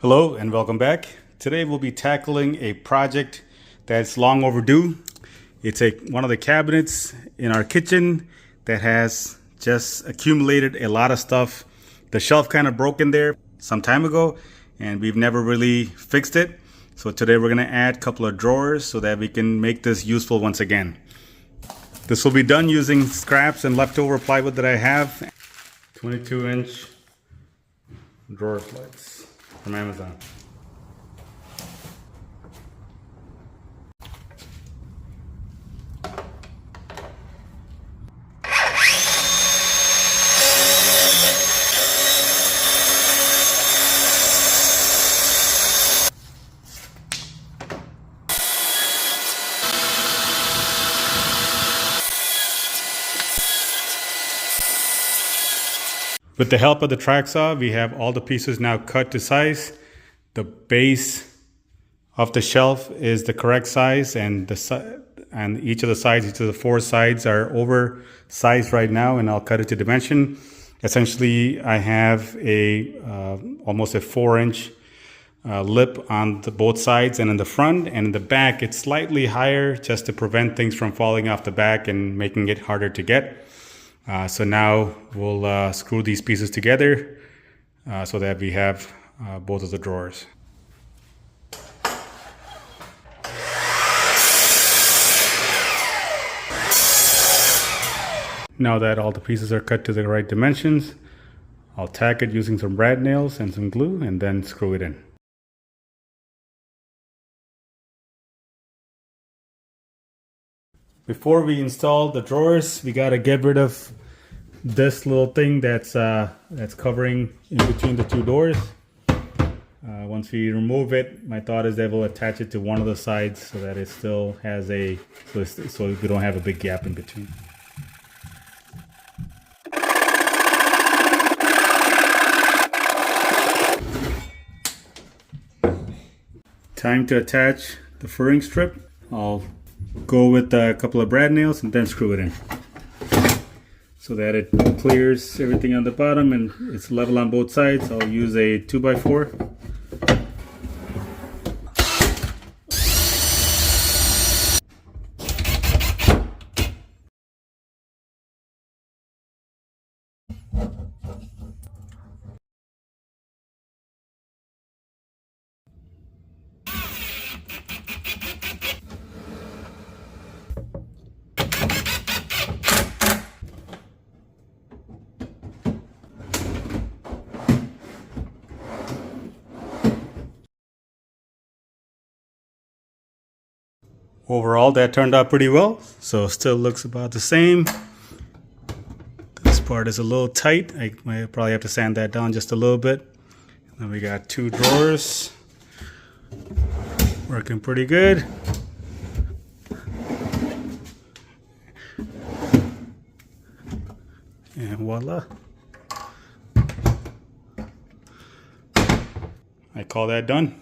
Hello and welcome back. Today we'll be tackling a project that's long overdue. It's one of the cabinets in our kitchen that has just accumulated a lot of stuff. The shelf kind of broke in there some time ago and we've never really fixed it. So today we're going to add a couple of drawers so that we can make this useful once again. This will be done using scraps and leftover plywood that I have. 22-inch drawer slides from Amazon. With the help of the track saw, we have all the pieces now cut to size. The base of the shelf is the correct size, and each of the four sides are oversized right now, and I'll cut it to dimension. Essentially, I have almost a 4-inch lip on both sides and in the front, and in the back it's slightly higher just to prevent things from falling off the back and making it harder to get. So now we'll screw these pieces together so that we have both of the drawers. Now that all the pieces are cut to the right dimensions, I'll tack it using some brad nails and some glue and then screw it in. Before we install the drawers, we gotta get rid of this little thing that's covering in between the two doors. Once we remove it, my thought is that we'll attach it to one of the sides so that it still has so we don't have a big gap in between. Time to attach the furring strip. I'll go with a couple of brad nails and then screw it in so that it clears everything on the bottom and it's level on both sides. I'll use a 2x4. Overall, that turned out pretty well, so still looks about the same. This part is a little tight. I might probably have to sand that down just a little bit. Then we got two drawers, working pretty good. And voila. I call that done.